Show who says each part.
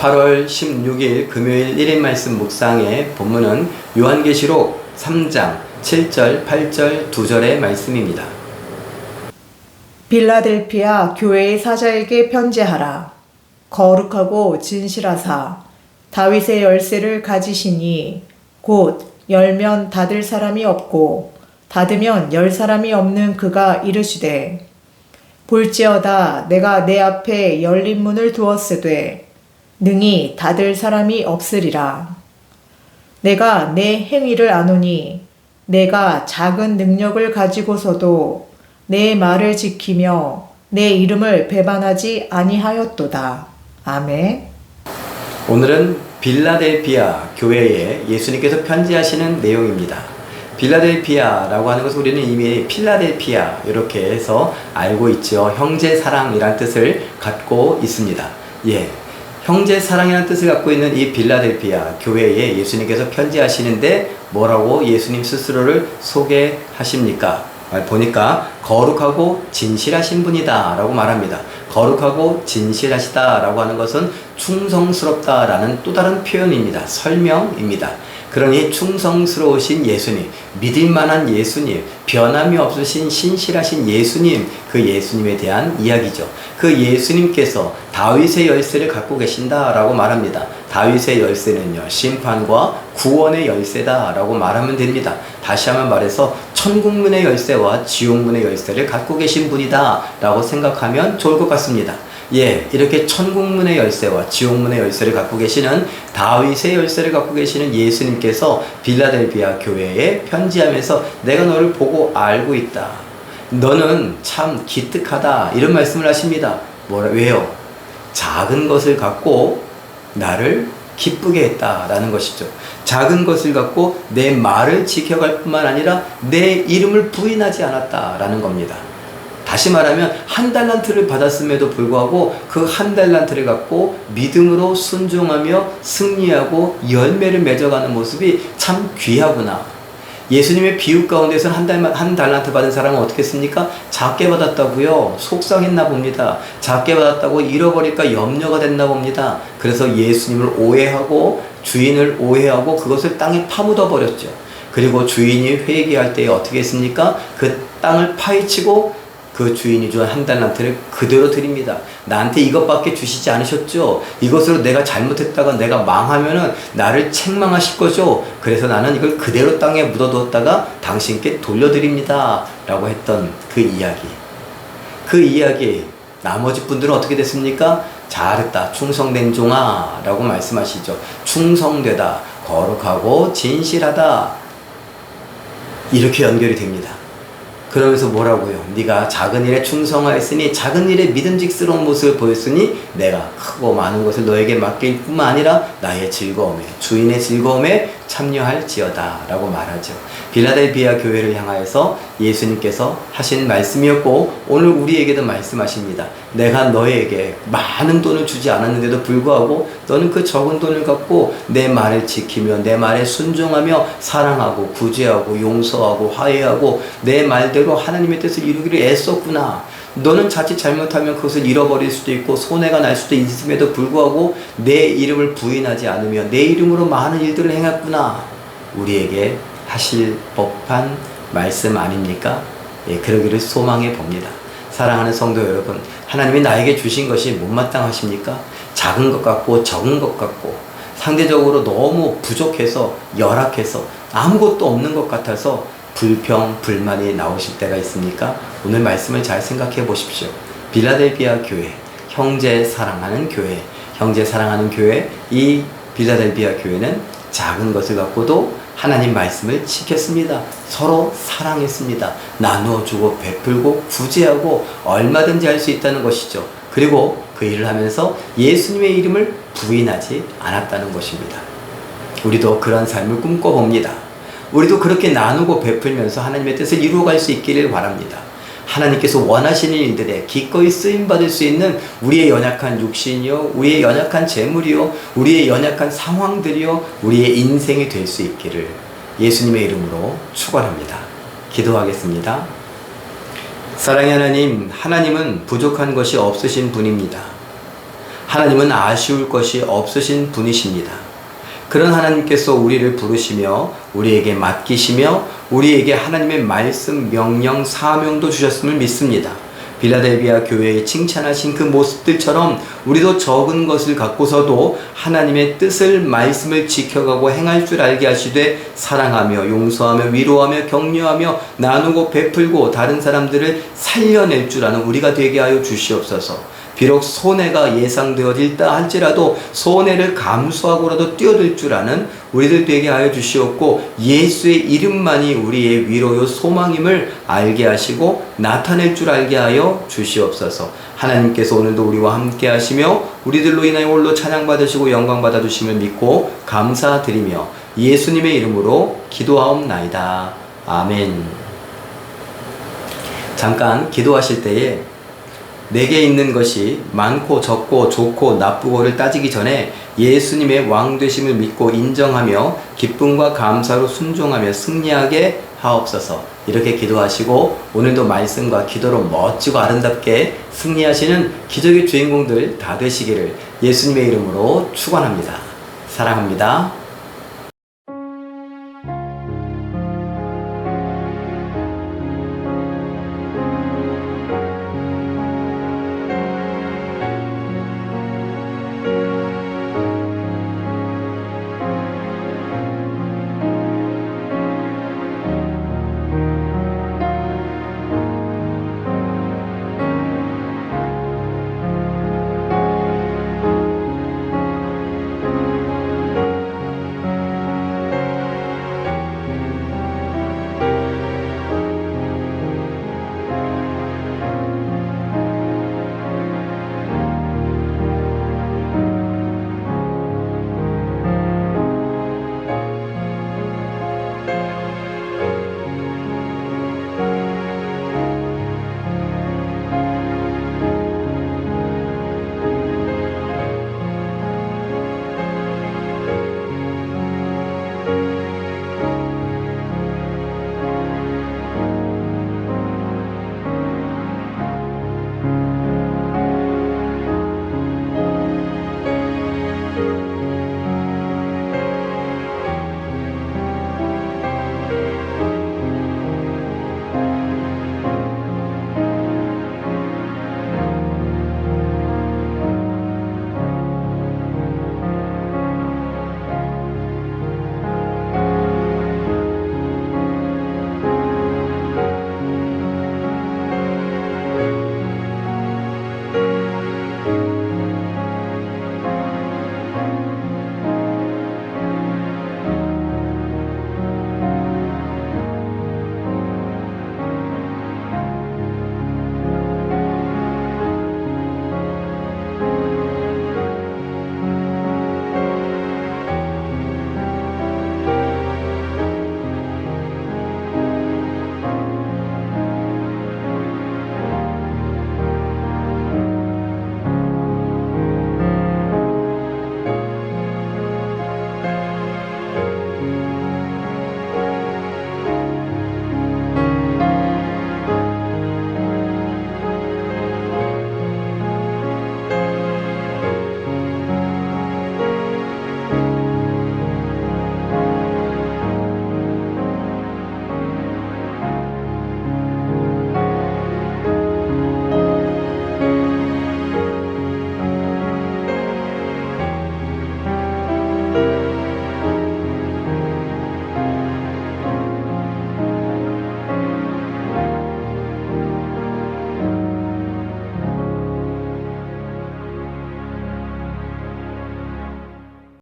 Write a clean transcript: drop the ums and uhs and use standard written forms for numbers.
Speaker 1: 8월 16일 금요일 1인 말씀 묵상의 본문은 요한계시록 3장 7절, 8절, 2절의 말씀입니다.
Speaker 2: 빌라델피아 교회의 사자에게 편지하라. 거룩하고 진실하사 다윗의 열쇠를 가지시니 곧 열면 닫을 사람이 없고 닫으면 열 사람이 없는 그가 이르시되 볼지어다 내가 내 앞에 열린 문을 두었으되 능히 닫을 사람이 없으리라. 내가 내 행위를 아노니 내가 작은 능력을 가지고서도 내 말을 지키며 내 이름을 배반하지 아니하였도다. 아멘.
Speaker 1: 오늘은 빌라델피아 교회에 예수님께서 편지하시는 내용입니다. 빌라델피아라고 하는 것은 우리는 이미 필라델피아 이렇게 해서 알고 있죠. 형제 사랑이란 뜻을 갖고 있습니다. 형제 사랑이라는 뜻을 갖고 있는 이 빌라델피아 교회에 예수님께서 편지하시는데 뭐라고 예수님 스스로를 소개하십니까? 보니까 거룩하고 진실하신 분이다 라고 말합니다. 거룩하고 진실하시다 라고 하는 것은 충성스럽다 라는 또 다른 표현입니다. 설명입니다. 그러니 충성스러우신 예수님, 믿을만한 예수님, 변함이 없으신 신실하신 예수님, 그 예수님에 대한 이야기죠. 그 예수님께서 다윗의 열쇠를 갖고 계신다라고 말합니다. 다윗의 열쇠는요, 심판과 구원의 열쇠다라고 말하면 됩니다. 다시 한번 말해서 천국문의 열쇠와 지옥문의 열쇠를 갖고 계신 분이다라고 생각하면 좋을 것 같습니다. 이렇게 천국문의 열쇠와 지옥문의 열쇠를 갖고 계시는 다윗의 열쇠를 갖고 계시는 예수님께서 빌라델피아 교회에 편지하면서 내가 너를 보고 알고 있다. 너는 참 기특하다. 이런 말씀을 하십니다. 왜요? 작은 것을 갖고 나를 기쁘게 했다라는 것이죠. 작은 것을 갖고 내 말을 지켜갈 뿐만 아니라 내 이름을 부인하지 않았다라는 겁니다. 다시 말하면 한 달란트를 받았음에도 불구하고 그 한 달란트를 갖고 믿음으로 순종하며 승리하고 열매를 맺어가는 모습이 참 귀하구나. 예수님의 비유 가운데서는 한 달란트 받은 사람은 어떻게 했습니까? 작게 받았다고요. 속상했나 봅니다. 작게 받았다고 잃어버릴까 염려가 됐나 봅니다. 그래서 예수님을 오해하고 주인을 오해하고 그것을 땅에 파묻어 버렸죠. 그리고 주인이 회개할 때 어떻게 했습니까? 그 땅을 파헤치고 그 주인이 준 한 달란트를 그대로 드립니다. 나한테 이것밖에 주시지 않으셨죠? 이것으로 내가 잘못했다가 내가 망하면은 나를 책망하실 거죠? 그래서 나는 이걸 그대로 땅에 묻어두었다가 당신께 돌려드립니다. 라고 했던 그 이야기. 그 이야기, 나머지 분들은 어떻게 됐습니까? 잘했다. 충성된 종아. 라고 말씀하시죠. 충성되다. 거룩하고 진실하다. 이렇게 연결이 됩니다. 그러면서 뭐라고요? 네가 작은 일에 충성하였으니 작은 일에 믿음직스러운 모습을 보였으니 내가 크고 많은 것을 너에게 맡길 뿐만 아니라 나의 즐거움에 주인의 즐거움에 참여할지어다 라고 말하죠. 빌라델피아 교회를 향하여서 예수님께서 하신 말씀이었고 오늘 우리에게도 말씀하십니다. 내가 너에게 많은 돈을 주지 않았는데도 불구하고 너는 그 적은 돈을 갖고 내 말을 지키며 내 말에 순종하며 사랑하고 구제하고 용서하고 화해하고 내 말대로 하나님의 뜻을 이루기를 애썼구나. 너는 자칫 잘못하면 그것을 잃어버릴 수도 있고 손해가 날 수도 있음에도 불구하고 내 이름을 부인하지 않으며 내 이름으로 많은 일들을 행했구나. 우리에게 하실 법한 말씀 아닙니까? 그러기를 소망해 봅니다. 사랑하는 성도 여러분, 하나님이 나에게 주신 것이 못마땅하십니까? 작은 것 같고 적은 것 같고 상대적으로 너무 부족해서 열악해서 아무것도 없는 것 같아서 불평, 불만이 나오실 때가 있습니까? 오늘 말씀을 잘 생각해 보십시오. 빌라델피아 교회, 형제 사랑하는 교회, 형제 사랑하는 교회, 이 빌라델피아 교회는 작은 것을 갖고도 하나님 말씀을 지켰습니다. 서로 사랑했습니다. 나누어 주고 베풀고 구제하고 얼마든지 할 수 있다는 것이죠. 그리고 그 일을 하면서 예수님의 이름을 부인하지 않았다는 것입니다. 우리도 그런 삶을 꿈꿔봅니다. 우리도 그렇게 나누고 베풀면서 하나님의 뜻을 이루어갈 수 있기를 바랍니다. 하나님께서 원하시는 일들에 기꺼이 쓰임받을 수 있는 우리의 연약한 육신이요, 우리의 연약한 재물이요, 우리의 연약한 상황들이요, 우리의 인생이 될 수 있기를 예수님의 이름으로 축원합니다. 기도하겠습니다. 사랑의 하나님, 하나님은 부족한 것이 없으신 분입니다. 하나님은 아쉬울 것이 없으신 분이십니다. 그런 하나님께서 우리를 부르시며 우리에게 맡기시며 우리에게 하나님의 말씀, 명령, 사명도 주셨음을 믿습니다. 빌라델비아 교회에 칭찬하신 그 모습들처럼 우리도 적은 것을 갖고서도 하나님의 뜻을, 말씀을 지켜가고 행할 줄 알게 하시되 사랑하며 용서하며 위로하며 격려하며 나누고 베풀고 다른 사람들을 살려낼 줄 아는 우리가 되게 하여 주시옵소서. 비록 손해가 예상되어질다 할지라도 손해를 감수하고라도 뛰어들 줄 아는 우리들 되게 하여 주시옵고 예수의 이름만이 우리의 위로요 소망임을 알게 하시고 나타낼 줄 알게 하여 주시옵소서. 하나님께서 오늘도 우리와 함께 하시며 우리들로 인하여 홀로 찬양받으시고 영광받아 주심을 믿고 감사드리며 예수님의 이름으로 기도하옵나이다. 아멘. 잠깐 기도하실 때에 내게 있는 것이 많고 적고 좋고 나쁘고를 따지기 전에 예수님의 왕 되심을 믿고 인정하며 기쁨과 감사로 순종하며 승리하게 하옵소서. 이렇게 기도하시고 오늘도 말씀과 기도로 멋지고 아름답게 승리하시는 기적의 주인공들 다 되시기를 예수님의 이름으로 축원합니다. 사랑합니다.